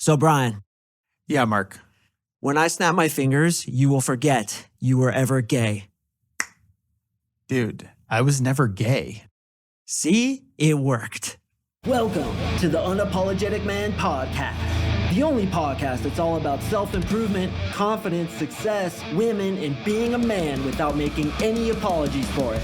So, Brian, Yeah, Mark. when I snap my fingers, you will forget you were ever gay. Dude, I was never gay. See? It worked. Welcome to the Unapologetic Man podcast, the only podcast that's all about self-improvement, confidence, success, women, and being a man without making any apologies for it.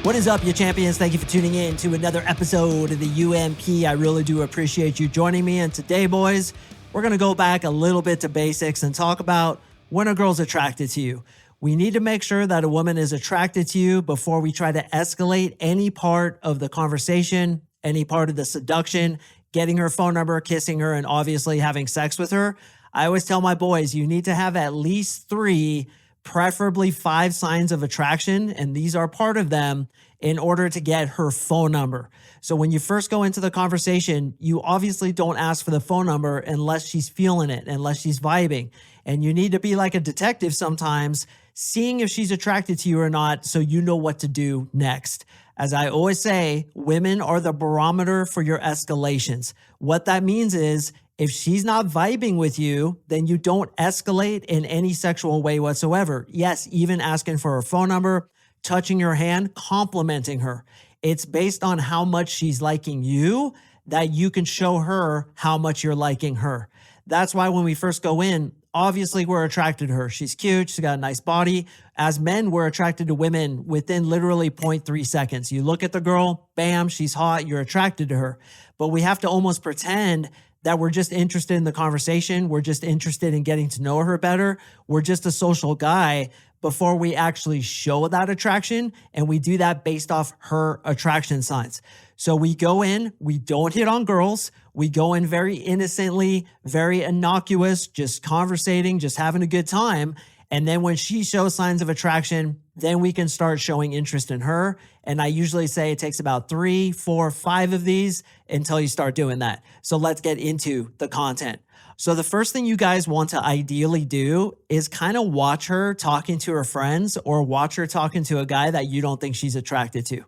What is up, you champions? Thank you for tuning in to another episode of the UMP. I really do appreciate you joining me. And today, boys, we're going to go back a little bit to basics and talk about when a girl's attracted to you. We need to make sure that a woman is attracted to you before we try to escalate any part of the conversation, any part of the seduction, getting her phone number, kissing her, and obviously having sex with her. I always tell my boys, you need to have at least 3, preferably 5 signs of attraction, and these are part of them in order to get her phone number. So when you first go into the conversation, you obviously don't ask for the phone number unless she's feeling it, unless she's vibing. And you need to be like a detective sometimes, seeing if she's attracted to you or not, so you know what to do next. As I always say, women are the barometer for your escalations. What that means is, if she's not vibing with you, then you don't escalate in any sexual way whatsoever. Yes, even asking for her phone number, touching her hand, complimenting her. It's based on how much she's liking you that you can show her how much you're liking her. That's why when we first go in, obviously we're attracted to her. She's cute. She's got a nice body. As men, we're attracted to women within literally 0.3 seconds. You look at the girl, bam, she's hot. You're attracted to her. But we have to almost pretend that we're just interested in the conversation. We're just interested in getting to know her better. We're just a social guy before we actually show that attraction. And we do that based off her attraction signs. So we go in, we don't hit on girls. We go in very innocently, very innocuous, just conversating, just having a good time. And then when she shows signs of attraction, then we can start showing interest in her. And I usually say it takes about 3, 4, 5 of these until you start doing that. So let's get into the content. So the first thing you guys want to ideally do is kind of watch her talking to her friends or watch her talking to a guy that you don't think she's attracted to.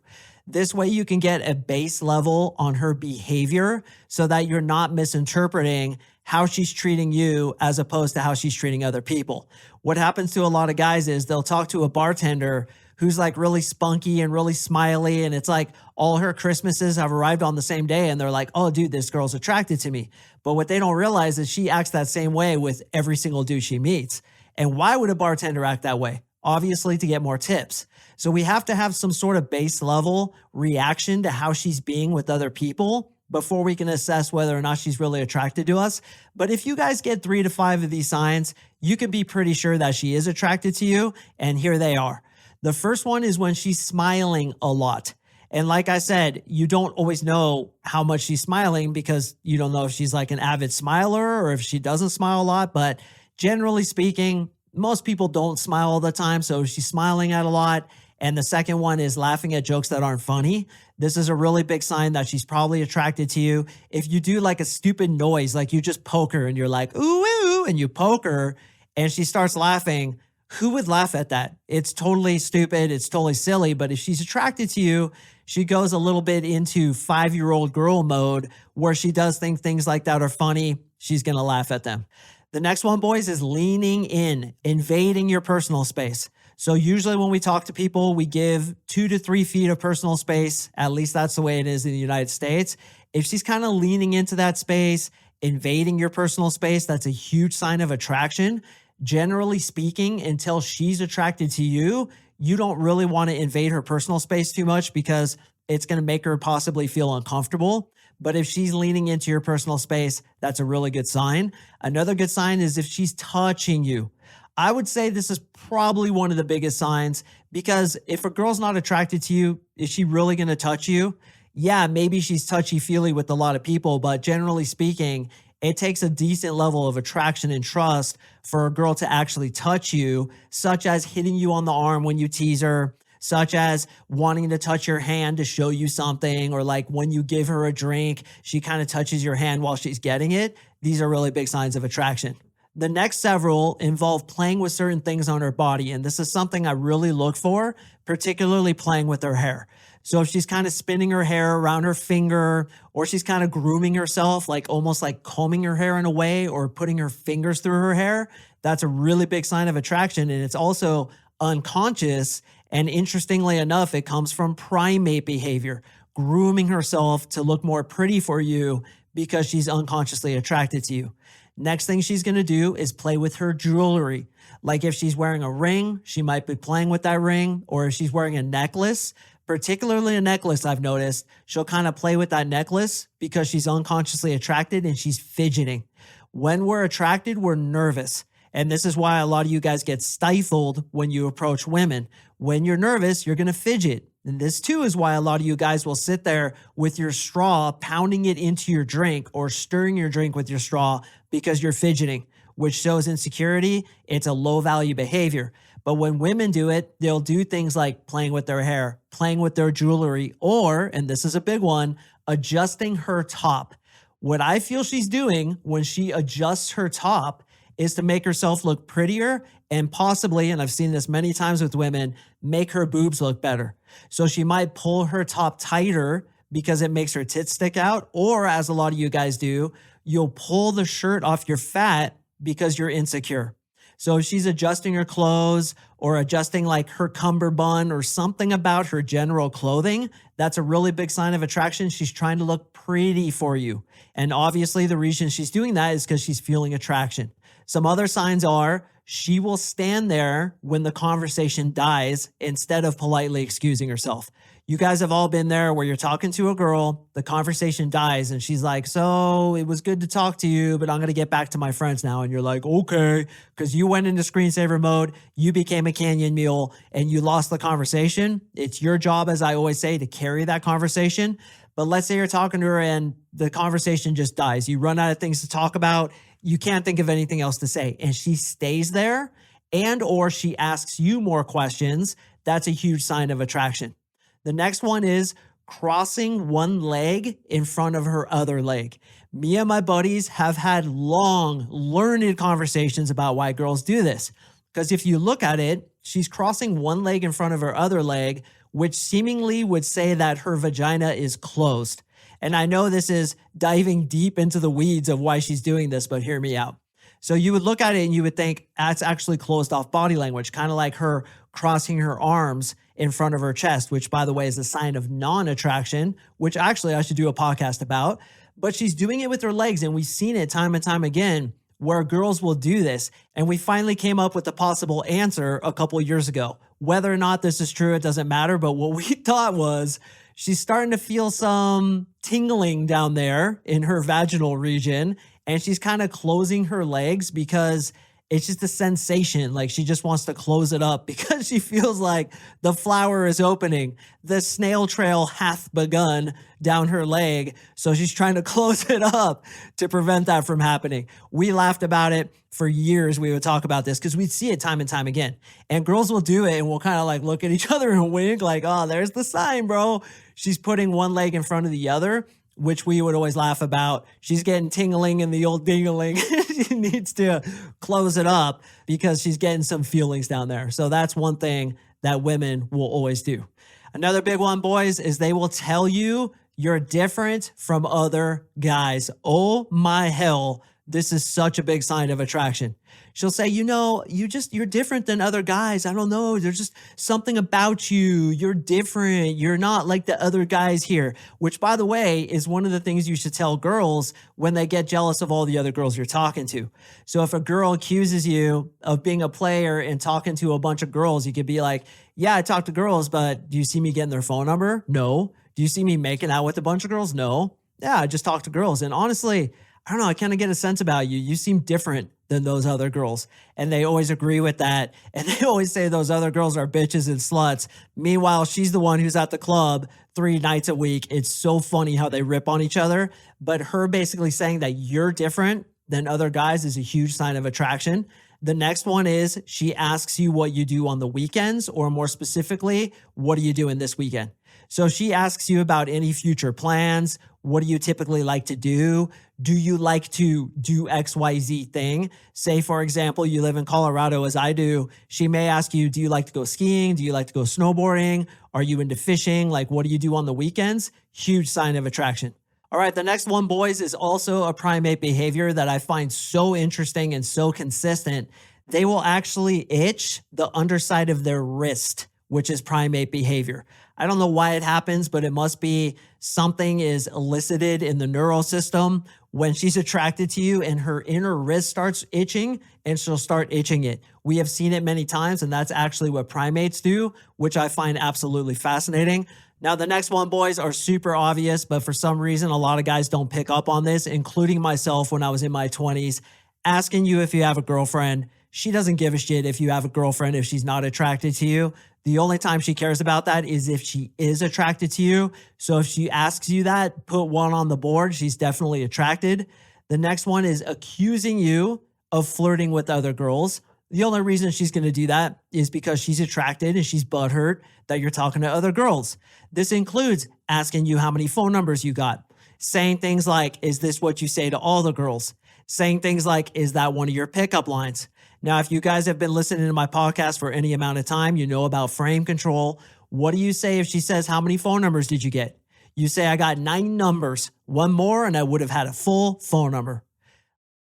This way you can get a base level on her behavior so that you're not misinterpreting how she's treating you as opposed to how she's treating other people. What happens to a lot of guys is they'll talk to a bartender who's like really spunky and really smiley, and it's like all her Christmases have arrived on the same day, and they're like, oh, dude, this girl's attracted to me. But what they don't realize is she acts that same way with every single dude she meets. And why would a bartender act that way? Obviously to get more tips. So we have to have some sort of base level reaction to how she's being with other people before we can assess whether or not she's really attracted to us. But if you guys get 3 to 5 of these signs, you can be pretty sure that she is attracted to you. And here they are. The first one is when she's smiling a lot. And like I said, you don't always know how much she's smiling because you don't know if she's like an avid smiler or if she doesn't smile a lot. But generally speaking, most people don't smile all the time. So she's smiling at a lot. And the second one is laughing at jokes that aren't funny. This is a really big sign that she's probably attracted to you. If you do like a stupid noise, like you just poke her and you're like, ooh, ooh, and you poke her and she starts laughing, who would laugh at that? It's totally stupid. It's totally silly. But if she's attracted to you, she goes a little bit into 5-year-old girl mode where she does think things like that are funny. She's going to laugh at them. The next one, boys, is leaning in, invading your personal space. So usually when we talk to people, we give 2 to 3 feet of personal space. At least that's the way it is in the United States. If she's kind of leaning into that space, invading your personal space, that's a huge sign of attraction. Generally speaking, until she's attracted to you, you don't really want to invade her personal space too much because it's going to make her possibly feel uncomfortable. But if she's leaning into your personal space, that's a really good sign. Another good sign is if she's touching you. I would say this is probably one of the biggest signs because if a girl's not attracted to you, is she really going to touch you? Yeah, maybe she's touchy-feely with a lot of people, but generally speaking, it takes a decent level of attraction and trust for a girl to actually touch you, such as hitting you on the arm when you tease her, such as wanting to touch your hand to show you something, or like when you give her a drink, she kind of touches your hand while she's getting it. These are really big signs of attraction. The next several involve playing with certain things on her body. And this is something I really look for, particularly playing with her hair. So if she's kind of spinning her hair around her finger, or she's kind of grooming herself, like almost like combing her hair in a way, or putting her fingers through her hair, that's a really big sign of attraction. And it's also unconscious. And interestingly enough, it comes from primate behavior, grooming herself to look more pretty for you because she's unconsciously attracted to you. Next thing she's going to do is play with her jewelry. Like if she's wearing a ring, she might be playing with that ring, or if she's wearing a necklace, particularly a necklace, I've noticed, she'll kind of play with that necklace because she's unconsciously attracted and she's fidgeting. When we're attracted, we're nervous. And this is why a lot of you guys get stifled when you approach women. When you're nervous, you're going to fidget. And this too is why a lot of you guys will sit there with your straw, pounding it into your drink or stirring your drink with your straw because you're fidgeting, which shows insecurity. It's a low value behavior. But when women do it, they'll do things like playing with their hair, playing with their jewelry, or, and this is a big one, adjusting her top. What I feel she's doing when she adjusts her top is to make herself look prettier and possibly, and I've seen this many times with women, make her boobs look better. So she might pull her top tighter because it makes her tits stick out, or as a lot of you guys do, you'll pull the shirt off your fat because you're insecure. So if she's adjusting her clothes or adjusting like her cummerbund or something about her general clothing, that's a really big sign of attraction. She's trying to look pretty for you. And obviously the reason she's doing that is because she's feeling attraction. Some other signs are she will stand there when the conversation dies instead of politely excusing herself. You guys have all been there where you're talking to a girl, the conversation dies, and she's like, so it was good to talk to you, but I'm going to get back to my friends now. And you're like, okay, because you went into screensaver mode, you became a canyon mule, and you lost the conversation. It's your job, as I always say, to carry that conversation. But let's say you're talking to her and the conversation just dies. You run out of things to talk about. You can't think of anything else to say. And she stays there and or she asks you more questions. That's a huge sign of attraction. The next one is crossing one leg in front of her other leg. Me and my buddies have had long, learned conversations about why girls do this. Because if you look at it, she's crossing one leg in front of her other leg, which seemingly would say that her vagina is closed. And I know this is diving deep into the weeds of why she's doing this, but hear me out. So you would look at it and you would think that's actually closed off body language, kind of like her crossing her arms in front of her chest, which by the way is a sign of non-attraction, which actually I should do a podcast about. But she's doing it with her legs, and we've seen it time and time again where girls will do this. And we finally came up with a possible answer a couple of years ago. Whether or not this is true, it doesn't matter. But what we thought was she's starting to feel some tingling down there in her vaginal region, and she's kind of closing her legs because it's just a sensation. Like she just wants to close it up because she feels like the flower is opening. The snail trail hath begun down her leg. So she's trying to close it up to prevent that from happening. We laughed about it for years. We would talk about this because we'd see it time and time again. And girls will do it and we'll kind of like look at each other and wink like, oh, there's the sign, bro. She's putting one leg in front of the other, which we would always laugh about. She's getting tingling in the old dingling. She needs to close it up because she's getting some feelings down there. So that's one thing that women will always do. Another big one, boys, is they will tell you you're different from other guys. Oh my hell. This is such a big sign of attraction. She'll say, you know, you're different than other guys. I don't know. There's just something about you. You're different. You're not like the other guys here, which by the way, is one of the things you should tell girls when they get jealous of all the other girls you're talking to. So if a girl accuses you of being a player and talking to a bunch of girls, you could be like, yeah, I talk to girls, but do you see me getting their phone number? No. Do you see me making out with a bunch of girls? No. Yeah, I just talk to girls. And honestly, I don't know, I kind of get a sense about you. You seem different than those other girls. And they always agree with that. And they always say those other girls are bitches and sluts. Meanwhile, she's the one who's at the club 3 nights a week. It's so funny how they rip on each other. But her basically saying that you're different than other guys is a huge sign of attraction. The next one is she asks you what you do on the weekends, or more specifically, what are you doing this weekend? So she asks you about any future plans. What do you typically like to do? Do you like to do XYZ thing? Say, for example, you live in Colorado as I do. She may ask you, do you like to go skiing? Do you like to go snowboarding? Are you into fishing? Like, what do you do on the weekends? Huge sign of attraction. All right, the next one, boys, is also a primate behavior that I find so interesting and so consistent. They will actually itch the underside of their wrist, which is primate behavior. I don't know why it happens, but it must be something is elicited in the neural system when she's attracted to you and her inner wrist starts itching and she'll start itching it. We have seen it many times, and that's actually what primates do, which I find absolutely fascinating. Now, the next one, boys, are super obvious, but for some reason, a lot of guys don't pick up on this, including myself when I was in my 20s, asking you if you have a girlfriend. She doesn't give a shit if you have a girlfriend if she's not attracted to you. The only time she cares about that is if she is attracted to you. So if she asks you that, put one on the board. She's definitely attracted. The next one is accusing you of flirting with other girls. The only reason she's going to do that is because she's attracted and she's butthurt that you're talking to other girls. This includes asking you how many phone numbers you got, saying things like, is this what you say to all the girls? Saying things like, is that one of your pickup lines? Now, if you guys have been listening to my podcast for any amount of time, you know about frame control. What do you say if she says, how many phone numbers did you get? You say, I got 9 numbers, one more, and I would have had a full phone number.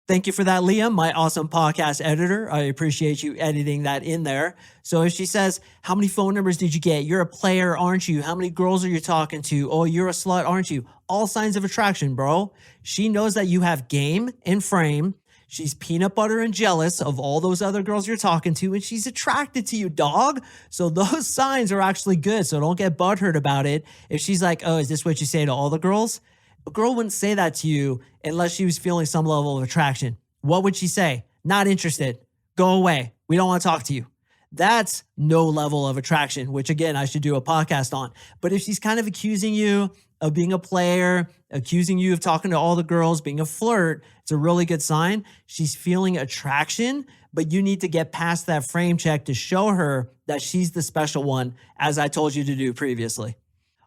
Thank you for that, Liam, my awesome podcast editor. I appreciate you editing that in there. So if she says, how many phone numbers did you get? You're a player, aren't you? How many girls are you talking to? Oh, you're a slut, aren't you? All signs of attraction, bro. She knows that you have game and frame. She's peanut butter and jealous of all those other girls you're talking to, and she's attracted to you, dog. So those signs are actually good. So don't get butthurt about it. If she's like, oh, is this what you say to all the girls? A girl wouldn't say that to you unless she was feeling some level of attraction. What would she say? Not interested. Go away. We don't want to talk to you. That's no level of attraction, which again, I should do a podcast on. But if she's kind of accusing you of being a player, accusing you of talking to all the girls, being a flirt, it's a really good sign. She's feeling attraction, but you need to get past that frame check to show her that she's the special one, as I told you to do previously.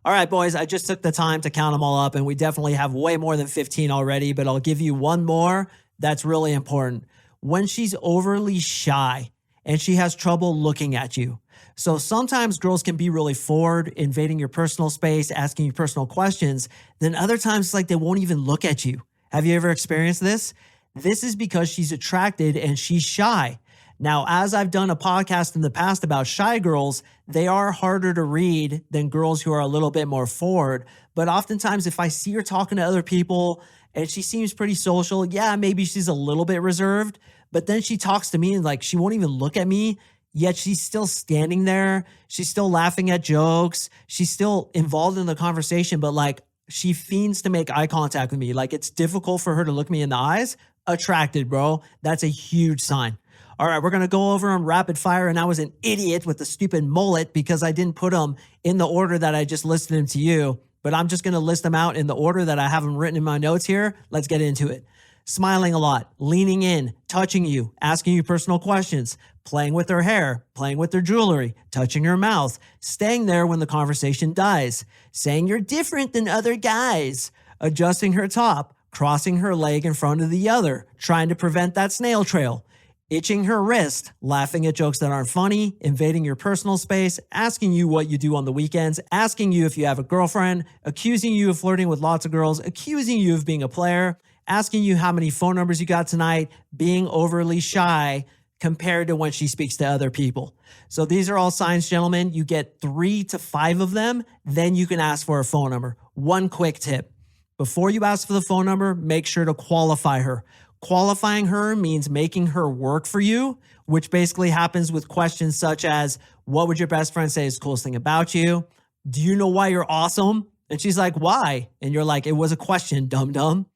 All right, boys, I just took the time to count them all up, and we definitely have way more than 15 already, but I'll give you one more that's really important. When she's overly shy and she has trouble looking at you. So sometimes girls can be really forward, invading your personal space, asking you personal questions. Then other times it's like they won't even look at you. Have you ever experienced this? This is because she's attracted and she's shy. Now, as I've done a podcast in the past about shy girls, they are harder to read than girls who are a little bit more forward. But oftentimes if I see her talking to other people and she seems pretty social, yeah, maybe she's a little bit reserved, but then she talks to me and like she won't even look at me. Yet she's still standing there. She's still laughing at jokes. She's still involved in the conversation, but like she fiends to make eye contact with me. Like it's difficult for her to look me in the eyes. Attracted, bro. That's a huge sign. All right, we're going to go over them rapid fire. And I was an idiot with the stupid mullet because I didn't put them in the order that I just listed them to you. But I'm just going to list them out in the order that I have them written in my notes here. Let's get into it. Smiling a lot, leaning in, touching you, asking you personal questions, playing with her hair, playing with her jewelry, touching her mouth, staying there when the conversation dies, saying you're different than other guys, adjusting her top, crossing her leg in front of the other, trying to prevent that snail trail, itching her wrist, laughing at jokes that aren't funny, invading your personal space, asking you what you do on the weekends, asking you if you have a girlfriend, accusing you of flirting with lots of girls, accusing you of being a player, asking you how many phone numbers you got tonight, being overly shy compared to when she speaks to other people. So these are all signs, gentlemen. You get 3 to 5 of them, then you can ask for a phone number. One quick tip. Before you ask for the phone number, make sure to qualify her. Qualifying her means making her work for you, which basically happens with questions such as, what would your best friend say is the coolest thing about you? Do you know why you're awesome? And she's like, why? And you're like, it was a question, dum-dum.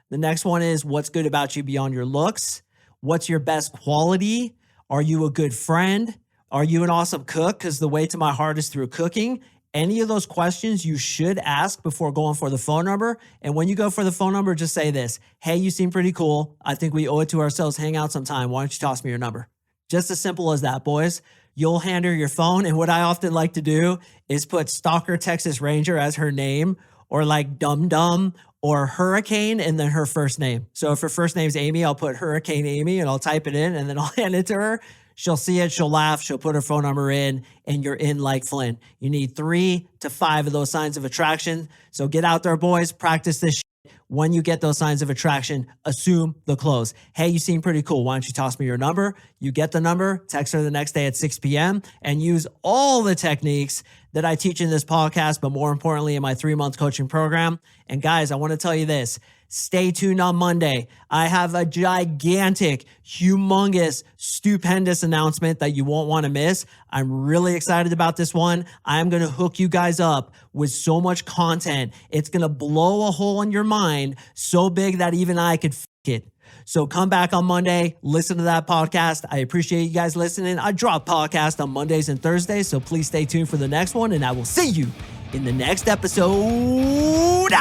The next one is, what's good about you beyond your looks? What's your best quality? Are you a good friend? Are you an awesome cook? Because the way to my heart is through cooking. Any of those questions you should ask before going for the phone number. And when you go for the phone number, just say this: hey, you seem pretty cool. I think we owe it to ourselves. Hang out sometime. Why don't you toss me your number? Just as simple as that, boys. You'll hand her your phone. And what I often like to do is put Stalker Texas Ranger as her name, or like Dum Dum or Hurricane and then her first name. So if her first name's Amy, I'll put Hurricane Amy and I'll type it in and then I'll hand it to her. She'll see it, she'll laugh, she'll put her phone number in, and you're in like Flynn. You need 3 to 5 of those signs of attraction. So get out there, boys, practice this shit. When you get those signs of attraction, assume the close. Hey, you seem pretty cool. Why don't you toss me your number? You get the number, text her the next day at 6 p.m. and use all the techniques that I teach in this podcast, but more importantly in my 3-month coaching program. And guys, I want to tell you this. Stay tuned on Monday. I have a gigantic, humongous, stupendous announcement that you won't want to miss. I'm really excited about this one. I'm going to hook you guys up with so much content. It's going to blow a hole in your mind so big that even I could it. So come back on Monday, listen to that podcast. I appreciate you guys listening. I drop podcasts on Mondays and Thursdays, so please stay tuned for the next one, and I will see you in the next episode.